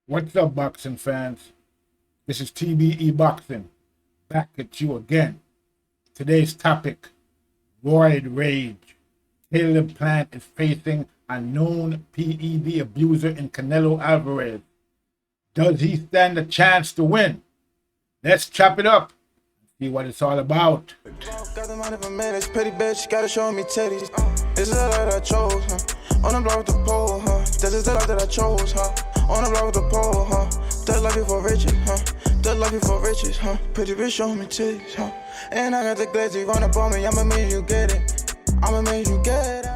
What's up, boxing fans? This is TBE Boxing, back at you again. Today's topic, Roid Rage. Caleb Plant is facing a known P.E.D abuser in Canelo Alvarez. Does he stand a chance to win? Let's chop it up and see what it's all about. Got the money for minutes, pretty bitch, gotta show me titties. This is the life that I chose, huh? On the block with the pole, huh? This is the life that I chose, huh? On the block with the pole, huh? That life you for riches, huh? That life you for riches, huh? Pretty bitch, show me titties, huh? And I got the glazzy run up on me, I'ma make you get it. I'ma make you get it.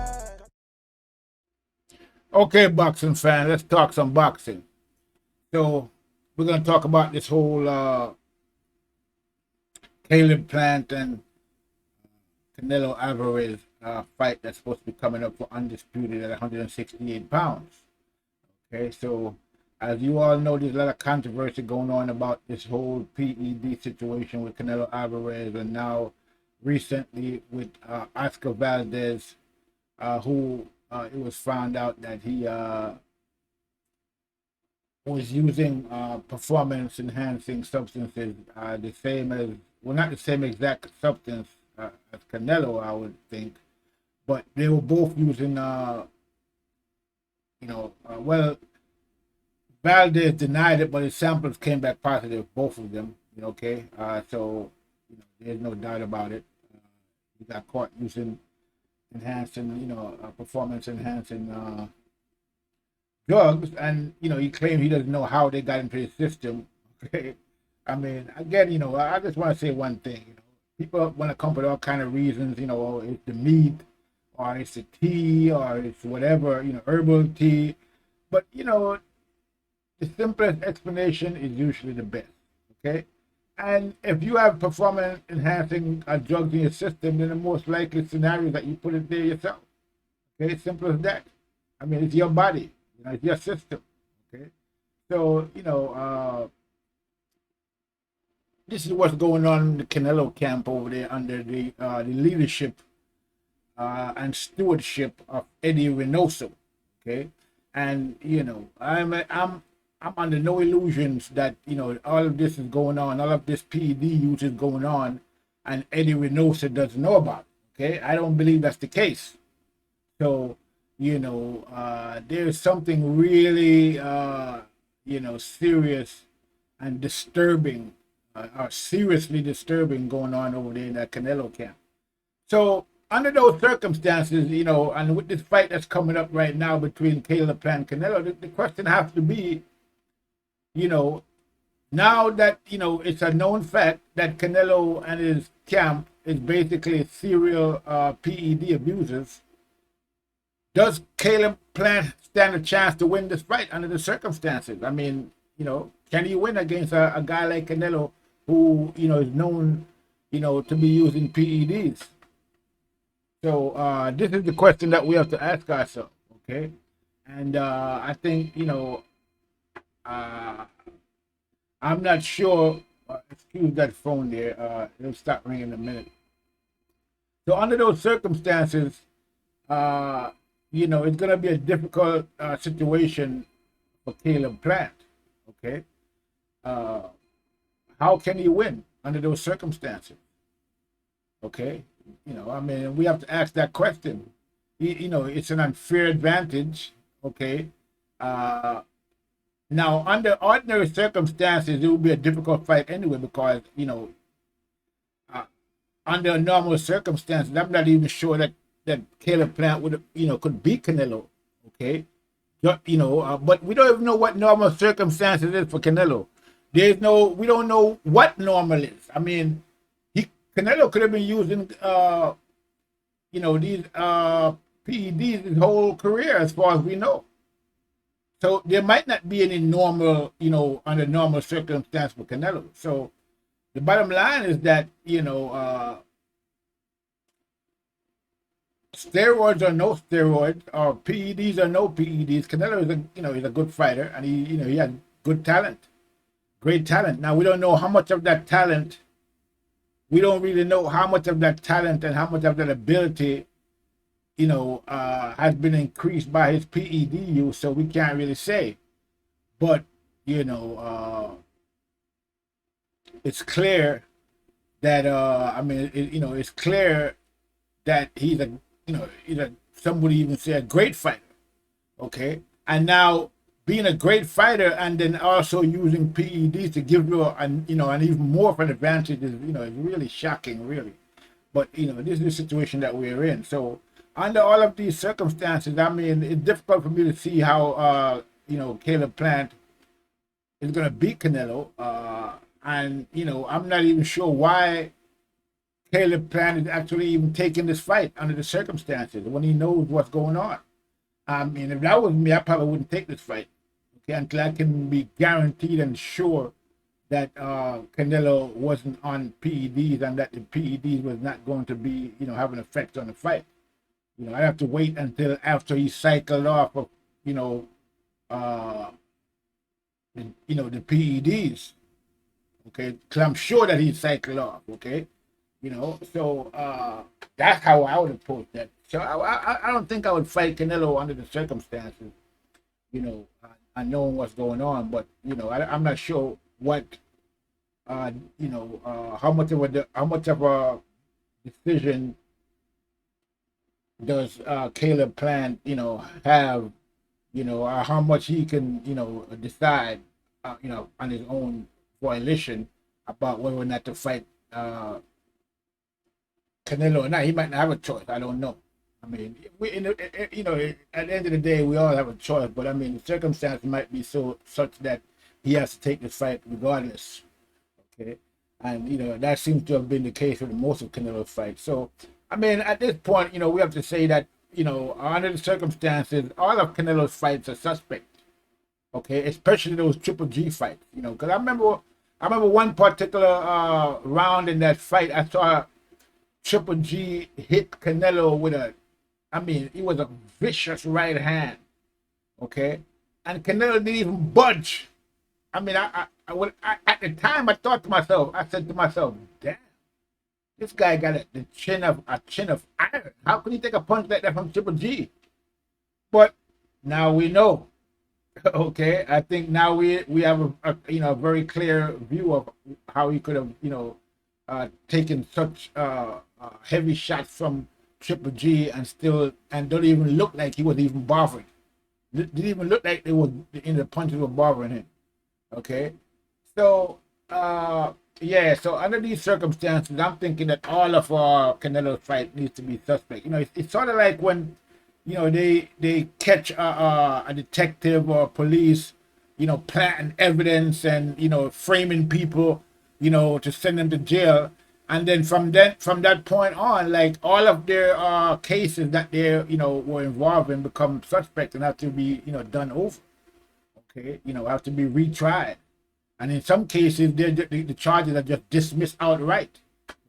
Okay, boxing fan, let's talk some boxing. So we're gonna talk about this whole Caleb Plant and Canelo Alvarez fight that's supposed to be coming up for undisputed at 168 pounds. Okay, so as you all know, there's a lot of controversy going on about this whole P.E.D situation with Canelo Alvarez, and now recently with Oscar Valdez, who it was found out that he was using performance enhancing substances, the same as, well, not the same exact substance as Canelo, I would think, but they were both using, well, Valdez denied it, but his samples came back positive, both of them. Okay, so there's no doubt about it. He got caught using enhancing, performance enhancing drugs, and he claimed he doesn't know how they got into his system. Okay, I mean, again, I just want to say one thing. People want to come up with all kind of reasons. It's the meat, or it's the tea, or it's whatever. Herbal tea, but the simplest explanation is usually the best. Okay, and if you have performance enhancing drugs in your system, then the most likely scenario is that you put it there yourself. Okay, simple as that. I mean, it's your body. It's your system. Okay, so this is what's going on in the Canelo camp over there under the leadership and stewardship of Eddie Reynoso. Okay, and I'm under no illusions that all of this is going on, all of this P.E.D use is going on, and Eddie Reynoso doesn't know about it. Okay, I don't believe that's the case. So there's something really serious and disturbing, or seriously disturbing, going on over there in that Canelo camp. So under those circumstances, and with this fight that's coming up right now between Caleb Plant and Canelo, the question has to be, now that it's a known fact that Canelo and his camp is basically serial P.E.D abusers, does Caleb Plant stand a chance to win this fight under the circumstances? I mean, can he win against a guy like Canelo, who is known to be using P.E.Ds? So this is the question that we have to ask ourselves. Okay, and I think I'm not sure. Excuse that phone there. It'll stop ringing in a minute. So under those circumstances, it's going to be a difficult situation for Caleb Plant. Okay, how can he win under those circumstances? Okay, I mean, we have to ask that question. It's an unfair advantage. Okay. Now, under ordinary circumstances, it would be a difficult fight anyway, because under normal circumstances, I'm not even sure that Caleb Plant would could beat Canelo. Okay, but we don't even know what normal circumstances is for Canelo. We don't know what normal is. I mean, Canelo could have been using these P.E.Ds his whole career, as far as we know. So there might not be any normal, under normal circumstance for Canelo. So the bottom line is that, steroids or no steroids, or P.E.Ds or no P.E.Ds, Canelo is he's a good fighter, and he has good talent, great talent. Now we don't know how much of that talent. We don't really know how much of that talent and how much of that ability has been increased by his P.E.D use, so we can't really say. But you know, it's clear that I mean, it's clear that he's a, he's a, somebody even say a great fighter. Okay, and now being a great fighter and then also using PEDs to give you an, an even more of an advantage is, is really shocking, really. But this is the situation that we're in. So under all of these circumstances, I mean, it's difficult for me to see how Caleb Plant is going to beat Canelo. And I'm not even sure why Caleb Plant is actually even taking this fight under the circumstances when he knows what's going on. I mean, if that was me, I probably wouldn't take this fight, okay, until I can be guaranteed and sure that Canelo wasn't on PEDs and that the PEDs was not going to be, have an effect on the fight. I have to wait until after he cycled off of, the PEDs, okay, because I'm sure that he cycled off, okay, so that's how I would approach that. So I don't think I would fight Canelo under the circumstances, I knowing what's going on, but I'm not sure what, how much of a decision does Caleb Plant, have, how much he can, decide, on his own volition about whether or not to fight Canelo or not. He might not have a choice. I don't know. I mean, at the end of the day, we all have a choice. But I mean, the circumstances might be such that he has to take the fight regardless. Okay, and that seems to have been the case with most of Canelo's fights. So, I mean, at this point, we have to say that under the circumstances, all of Canelo's fights are suspect. Okay, especially those Triple G fights. Because I remember one particular round in that fight, I saw Triple G hit Canelo with it was a vicious right hand, okay? And Canelo didn't even budge. I mean, I at the time, I thought to myself, I said to myself, damn, this guy got the chin of iron. How could he take a punch like that from Triple G? But now we know, okay? I think now we have a very clear view of how he could have, taken such heavy shots from Triple G and don't even look like he was even bothering. Didn't even look like the punches were bothering him. Okay, so so under these circumstances, I'm thinking that all of our Canelo fight needs to be suspect. It's sort of like when they catch a detective or police, planting evidence and framing people, to send them to jail. And then from that point on, like all of their cases that they were involved in become suspect and have to be done over. Okay, have to be retried, and in some cases the charges are just dismissed outright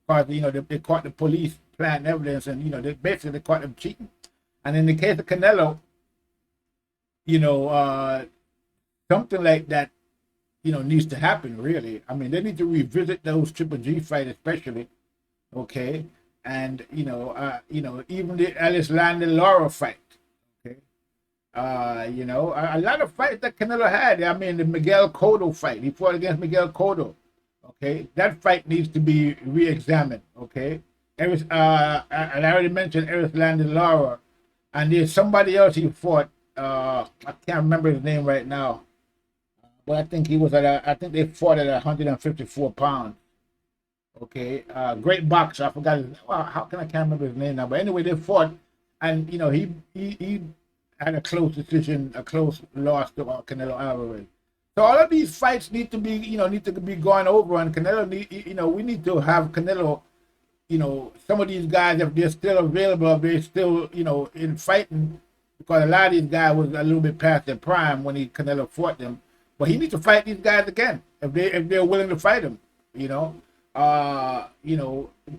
because they caught the police planting evidence and they basically caught them cheating. And in the case of Canelo, something like that needs to happen, really. I mean, they need to revisit those Triple G fights, especially, okay, and even the Ellis Landon Laura fight, okay, a lot of fights that Canelo had. I mean, the Miguel Cotto fight, he fought against Miguel Cotto, okay, that fight needs to be re-examined, okay. And I already mentioned Ellis Landon Laura, and there's somebody else he fought. I can't remember his name right now. But I think he was I think they fought at 154 pounds. Okay, great boxer. I forgot. How can I can't remember his name now? But anyway, they fought, and he had a close decision, a close loss to Canelo Alvarez. So all of these fights need to be gone over, and Canelo we need to have Canelo. Some of these guys, if they're still available, if they're still in fighting, because a lot of these guys was a little bit past their prime when Canelo fought them. But he needs to fight these guys again if they're willing to fight him.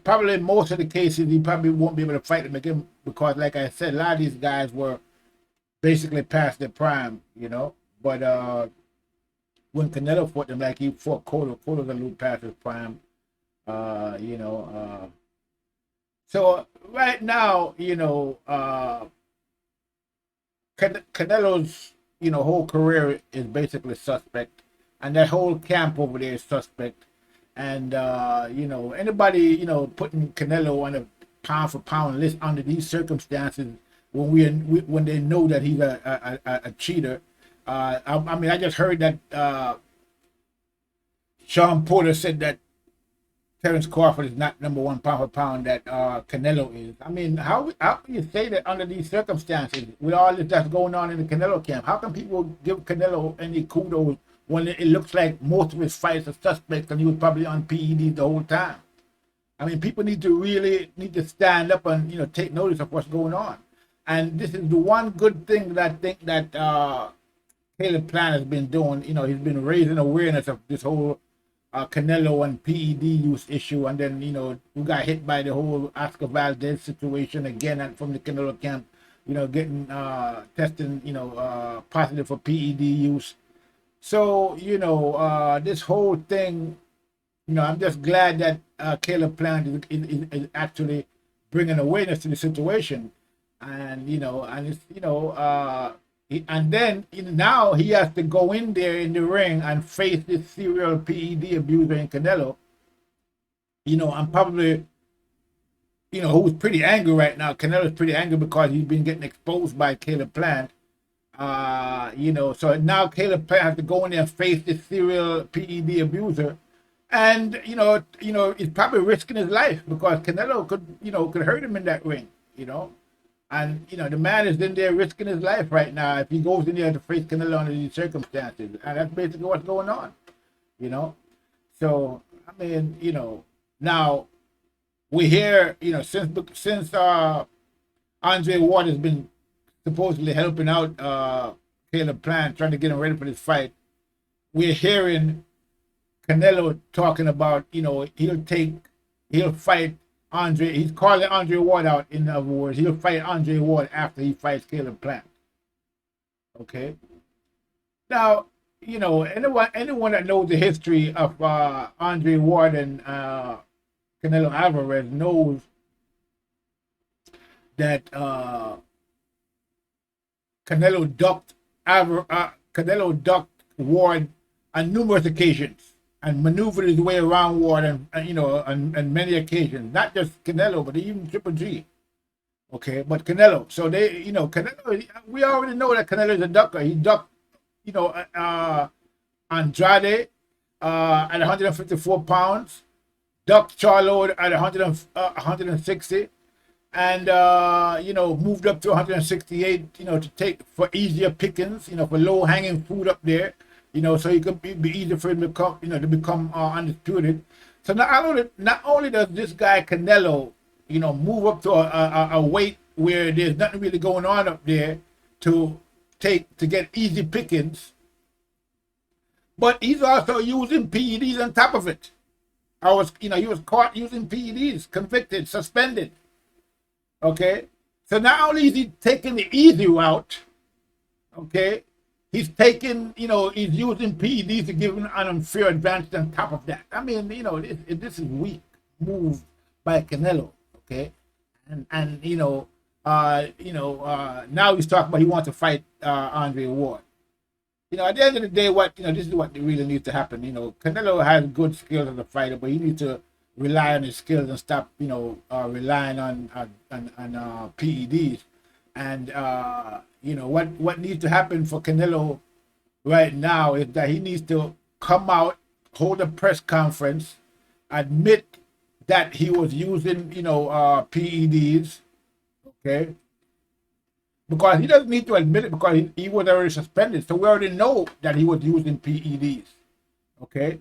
Probably in most of the cases he probably won't be able to fight them again because, like I said, a lot of these guys were basically past their prime. But when Canelo fought them, like he fought Coto's a little past his prime. So right now, Canelo's whole career is basically suspect. and that whole camp over there is suspect. And anybody putting Canelo on a pound for pound list under these circumstances when when they know that he's a cheater. I mean, I just heard that Sean Porter said that Terence Crawford is not number one pound for pound that Canelo is. I mean, how can you say that under these circumstances with all this that's going on in the Canelo camp? How can people give Canelo any kudos when it looks like most of his fights are suspects and he was probably on P.E.D the whole time? I mean, people need to stand up and take notice of what's going on. And this is the one good thing that I think that Caleb Plant has been doing. He's been raising awareness of this whole Canelo and P.E.D use issue, and then we got hit by the whole Oscar Valdez situation again, and from the Canelo camp, getting testing positive for P.E.D use. So this whole thing, I'm just glad that Caleb Plant is actually bringing awareness to the situation, and and then now he has to go in there in the ring and face this serial P.E.D abuser in Canelo. I'm probably, who's pretty angry right now. Canelo's pretty angry because he's been getting exposed by Caleb Plant. So now Caleb Plant has to go in there and face this serial P.E.D abuser. And, he's probably risking his life because Canelo could hurt him in that ring, And, the man is in there risking his life right now if he goes in there to face Canelo under these circumstances. And that's basically what's going on, So, I mean, now we hear, since Andre Ward has been supposedly helping out Caleb Plant, trying to get him ready for this fight, we're hearing Canelo talking about, he'll fight Andre. He's calling Andre Ward out, in other words. He'll fight Andre Ward after he fights Caleb Plant. Okay? Now, anyone that knows the history of Andre Ward and Canelo Alvarez knows that Canelo ducked Ward on numerous occasions and maneuvered his way around Ward on many occasions. Not just Canelo, but even Triple G. Okay, but Canelo. So Canelo. We already know that Canelo is a ducker. He ducked, Andrade at 154 pounds, ducked Charlo at 160, and moved up to 168. To take for easier pickings. For low hanging fruit up there. So it could be easier for him to become undisputed. So not only does this guy Canelo, move up to a weight where there's nothing really going on up there to get easy pickings, but he's also using P.E.Ds on top of it. He was caught using P.E.Ds, convicted, suspended. Okay, so not only is he taking the easy route, okay. He's taking, he's using P.E.Ds to give him an unfair advantage on top of that. I mean, this is weak move by Canelo, okay? And now he's talking about he wants to fight Andre Ward. At the end of the day, this is what really needs to happen. Canelo has good skills as a fighter, but he needs to rely on his skills and stop, relying on P.E.Ds. And what needs to happen for Canelo right now is that he needs to come out, hold a press conference, admit that he was using P.E.Ds, okay? Because he doesn't need to admit it because he was already suspended, so we already know that he was using P.E.Ds, okay?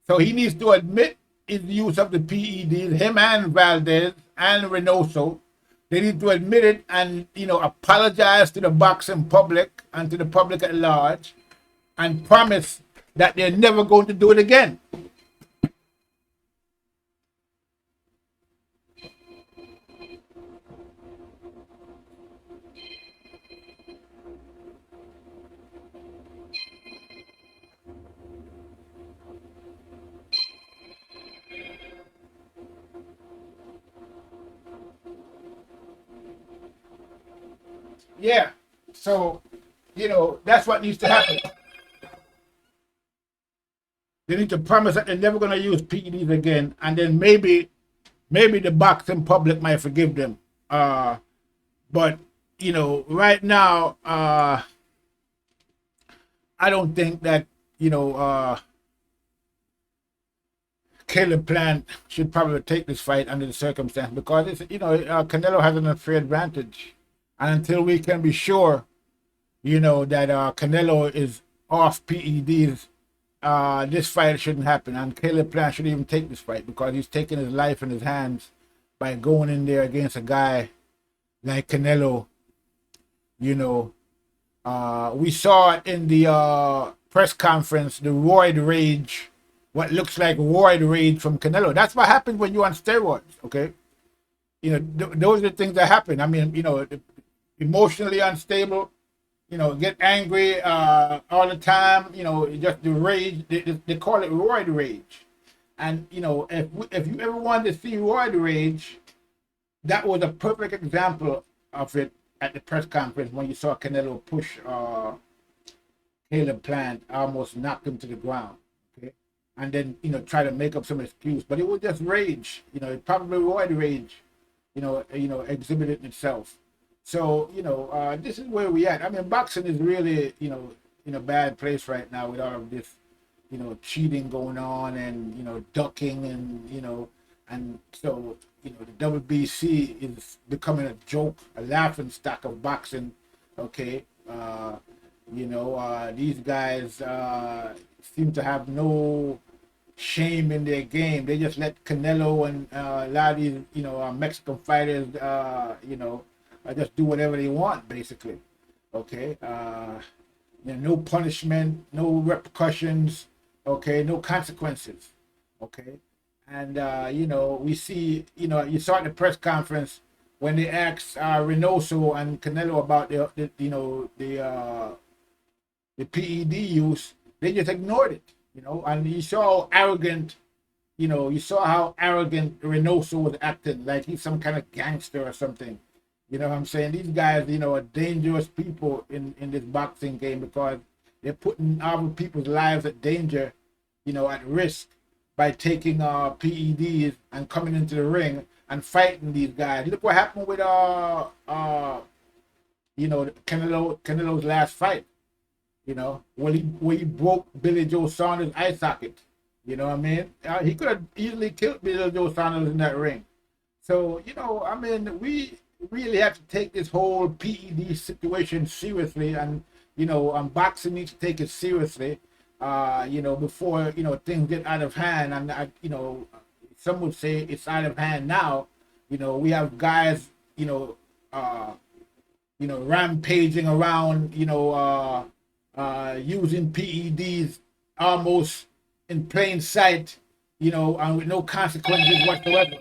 So he needs to admit his use of the P.E.Ds, him and Valdez and Reynoso. They need to admit it and, apologize to the boxing public and to the public at large and promise that they're never going to do it again. Yeah. So, that's what needs to happen. They need to promise that they're never going to use PEDs again, and then maybe the boxing public might forgive them. But right now, I don't think that Caleb Plant should probably take this fight under the circumstance, because it's Canelo has an unfair advantage, and until we can be sure, that Canelo is off PEDs, this fight shouldn't happen, and Caleb Plant shouldn't even take this fight, because he's taking his life in his hands by going in there against a guy like Canelo. We saw it in the press conference, the Roid rage, what looks like Roid rage from Canelo. That's what happens when you're on steroids, okay? Those are the things that happen. I mean, emotionally unstable, get angry all the time, just the rage. They call it Roid rage. And, if you ever wanted to see Roid rage, that was a perfect example of it at the press conference when you saw Canelo push Caleb Plant, almost knocked him to the ground, okay? And then, try to make up some excuse. But it was just rage, it probably Roid rage, exhibited itself. So, this is where we at. I mean, boxing is really, in a bad place right now with all of this, cheating going on and, ducking and so, the WBC is becoming a joke, a laughing stock of boxing, okay? These guys seem to have no shame in their game. They just let Canelo and a lot of these, Mexican fighters, just do whatever they want, basically, okay? No punishment, no repercussions, okay? No consequences, okay? And, we see, you saw at the press conference when they asked Reynoso and Canelo about the PED use, they just ignored it, and you saw how arrogant, Reynoso was acting, like he's some kind of gangster or something. You know what I'm saying? These guys, are dangerous people in this boxing game, because they're putting other people's lives at danger, at risk, by taking PEDs and coming into the ring and fighting these guys. Look what happened with Canelo's last fight. When he broke Billy Joe Saunders' eye socket. You know what I mean? He could have easily killed Billy Joe Saunders in that ring. So, we really have to take this whole PED situation seriously, and boxing needs to take it seriously. Before, things get out of hand. And, some would say it's out of hand now. We have guys, rampaging around, using PEDs almost in plain sight, and with no consequences whatsoever.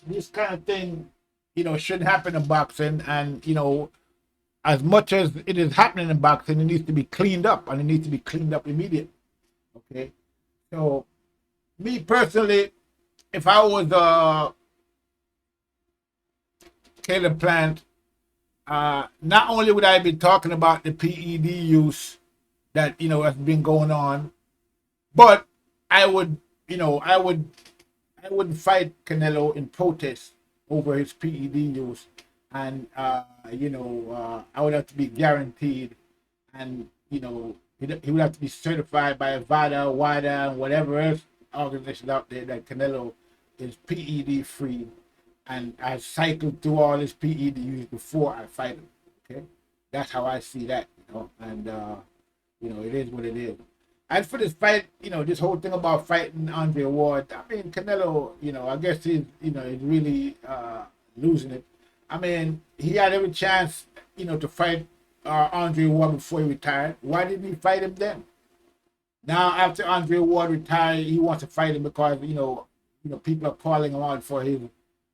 This kind of thing, shouldn't happen in boxing. And, as much as it is happening in boxing, it needs to be cleaned up, and it needs to be cleaned up immediately. Okay. So, me personally, if I was Caleb Plant, not only would I be talking about the PED use that has been going on, but I would fight Canelo in protest over his PED use. And I would have to be guaranteed, and he would have to be certified by VADA, WADA, and whatever else organizations out there that Canelo is PED free, and I've cycled through all his PED use before I fight him. Okay, that's how I see that. And it is what it is. As for this fight, this whole thing about fighting Andre Ward, I mean, Canelo, I guess he's really losing it. I mean, he had every chance, to fight Andre Ward before he retired. Why didn't he fight him then? Now, after Andre Ward retired, he wants to fight him because, people are calling him out for his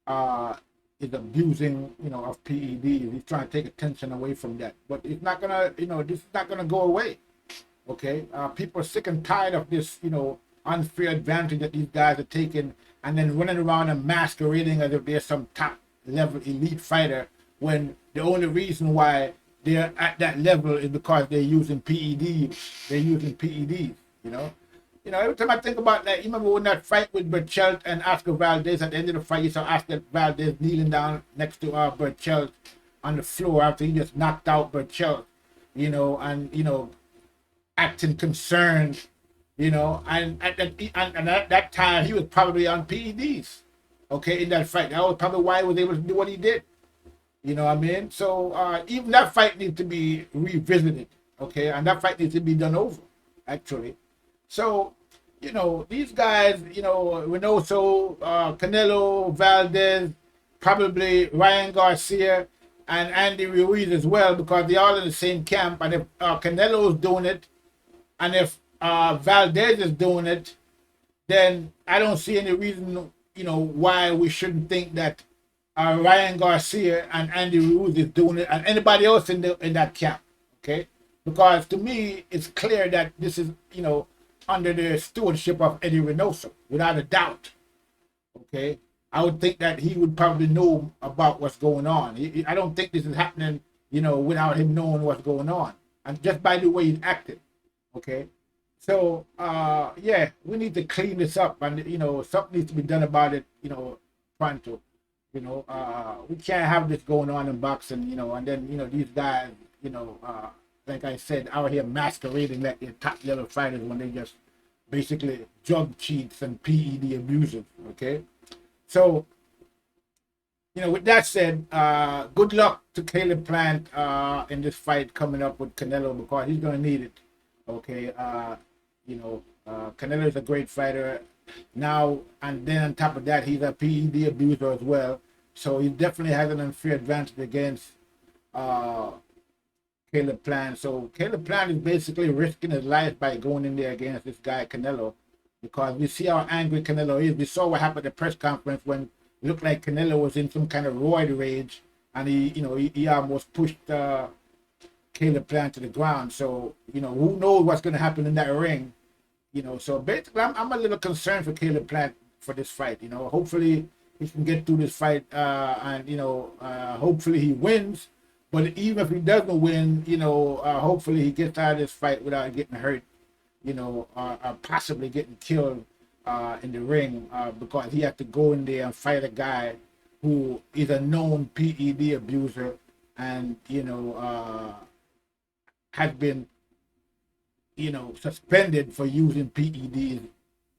abusing, of PEDs. He's trying to take attention away from that. But it's not gonna, this is not gonna go away. Okay? People are sick and tired of this, unfair advantage that these guys are taking, and then running around and masquerading as if they're some top level elite fighter, when the only reason why they're at that level is because they're using PED. They're using PEDs. Every time I think about that, you remember when that fight with Berchelt and Oscar Valdez, at the end of the fight, you saw Oscar Valdez kneeling down next to Berchelt on the floor after he just knocked out Berchelt, and acting concerned, and at that time he was probably on PEDs, okay, in that fight. That was probably why he was able to do what he did. You know what I mean? So even that fight needs to be revisited, okay, and that fight needs to be done over, actually. So, these guys, Reynoso, Canelo, Valdez, probably Ryan Garcia, and Andy Ruiz as well, because they're all in the same camp. And if Canelo is doing it, and if Valdez is doing it, then I don't see any reason, why we shouldn't think that Ryan Garcia and Andy Ruiz is doing it, and anybody else in that camp, okay? Because to me, it's clear that this is, under the stewardship of Eddie Reynoso, without a doubt. Okay, I would think that he would probably know about what's going on. I don't think this is happening, without him knowing what's going on, and just by the way he's acting. Okay, so yeah, we need to clean this up, and something needs to be done about it. Pronto. We can't have this going on in boxing. And then these guys, like I said, out here masquerading like they're top level fighters when they just basically drug cheats and PED abusers. Okay, so with that said, good luck to Caleb Plant in this fight coming up with Canelo, because he's gonna need it. Okay, Canelo is a great fighter now, and then on top of that, he's a PED abuser as well. So he definitely has an unfair advantage against Caleb Plant. So Caleb Plant is basically risking his life by going in there against this guy Canelo, because we see how angry Canelo is. We saw what happened at the press conference when it looked like Canelo was in some kind of roid rage, and he almost pushed Caleb Plant to the ground. So who knows what's going to happen in that ring? So basically, I'm a little concerned for Caleb Plant for this fight. Hopefully he can get through this fight, and hopefully he wins. But even if he doesn't win, hopefully he gets out of this fight without getting hurt, or possibly getting killed in the ring, because he had to go in there and fight a guy who is a known PED abuser and, has been, suspended for using PEDs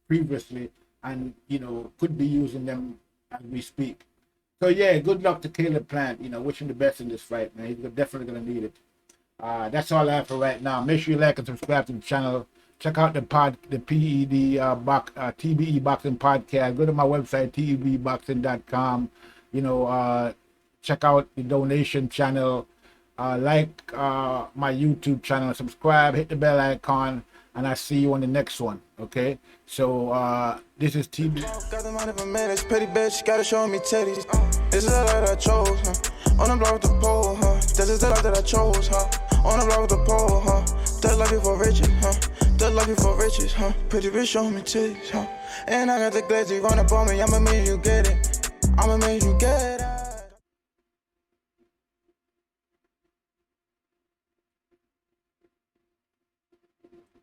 previously, and, could be using them as we speak. So yeah, good luck to Caleb Plant. Wish him the best in this fight, man. He's definitely gonna need it. That's all I have for right now. Make sure you like and subscribe to the channel. Check out the TBE Boxing podcast. Go to my website, tbeboxing.com. Check out the donation channel. Like my YouTube channel, subscribe, hit the bell icon, and I see you on the next one. Okay, so this is TBE. Got the money for minutes, petty bitch, gotta show me titties. This is the life that I chose, huh? On the block with the pole, huh? This is the life that I chose, huh? On the block with the pole, huh? That life before riches, huh? That life before riches, huh? Pretty bitch, show me titties, huh? And I got the glazzy run up on me, I'ma make you get it. I'ma make you get it.